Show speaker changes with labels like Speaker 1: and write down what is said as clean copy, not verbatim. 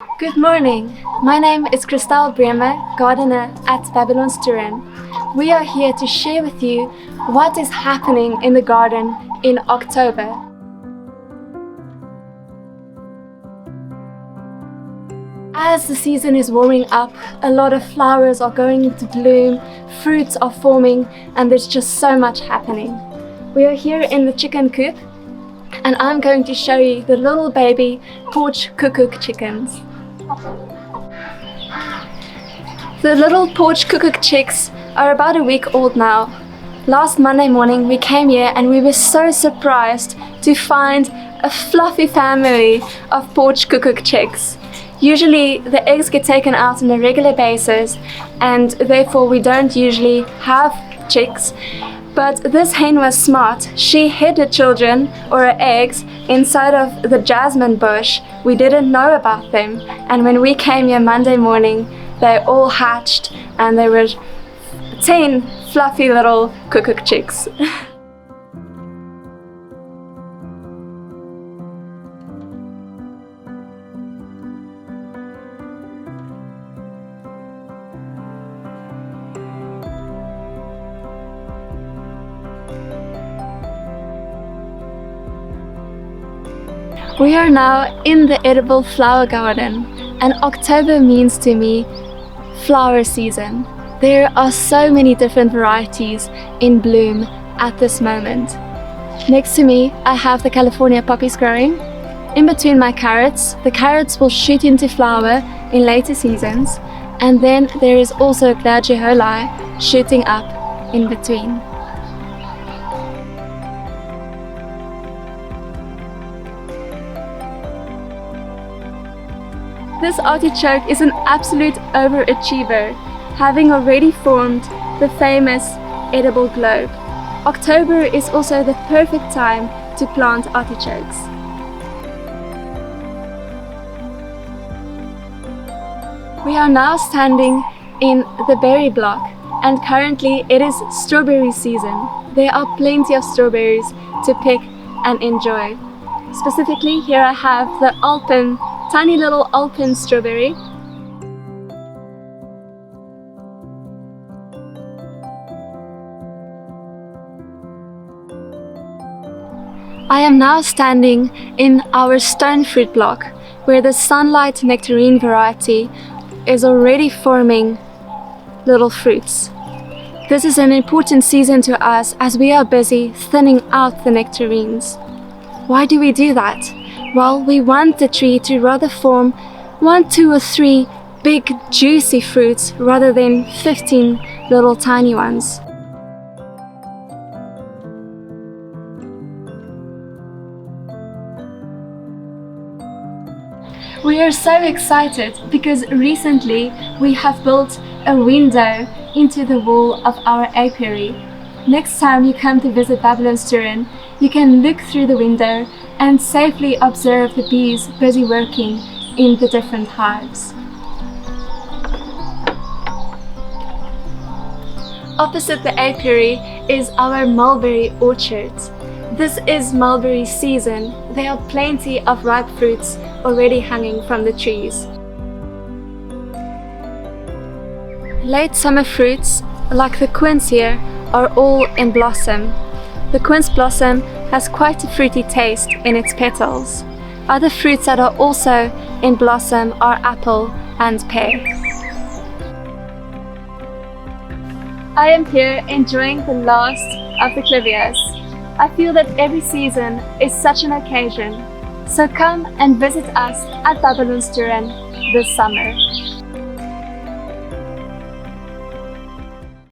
Speaker 1: Good morning. My name is Christel Bremer, gardener at Babylonstoren. We are here to share with you what is happening in the garden in October. As the season is warming up, a lot of flowers are going into bloom, fruits are forming, and there's just so much happening. We are here in the chicken coop, and I'm going to show you the little baby Porch Cuckoo chickens. The little Porch Cuckoo chicks are about a week old now. Last Monday morning we came here and we were so surprised to find a fluffy family of Porch Cuckoo chicks. Usually the eggs get taken out on a regular basis and therefore we don't usually have chicks. But this hen was smart. She hid her children or her eggs inside of the jasmine bush. We didn't know about them. And when we came here Monday morning, they all hatched and there were 10 fluffy little cuckoo chicks. We are now in the edible flower garden, and October means to me flower season. There are so many different varieties in bloom at this moment. Next to me I have the California poppies growing. In between my carrots, the carrots will shoot into flower in later seasons, and then there is also gladioli shooting up in between. This artichoke is an absolute overachiever, having already formed the famous edible globe. October is also the perfect time to plant artichokes. We are now standing in the berry block, and currently it is strawberry season. There are plenty of strawberries to pick and enjoy. Specifically, here I have the tiny little Alpen strawberry. I am now standing in our stone fruit block, where the sunlight nectarine variety is already forming little fruits. This is an important season to us as we are busy thinning out the nectarines. Why do we do that? Well, we want the tree to rather form 1, 2 or 3 big juicy fruits rather than 15 little tiny ones. We are so excited because recently we have built a window into the wall of our apiary. Next time you come to visit Babylonstoren, you can look through the window and safely observe the bees busy working in the different hives. Opposite the apiary is our mulberry orchard. This is mulberry season. There are plenty of ripe fruits already hanging from the trees. Late summer fruits, like the quince here, are all in blossom. The quince blossom has quite a fruity taste in its petals. Other fruits that are also in blossom are apple and pear. I am here enjoying the last of the clivias. I feel that every season is such an occasion, so come and visit us at Babylonstoren this summer.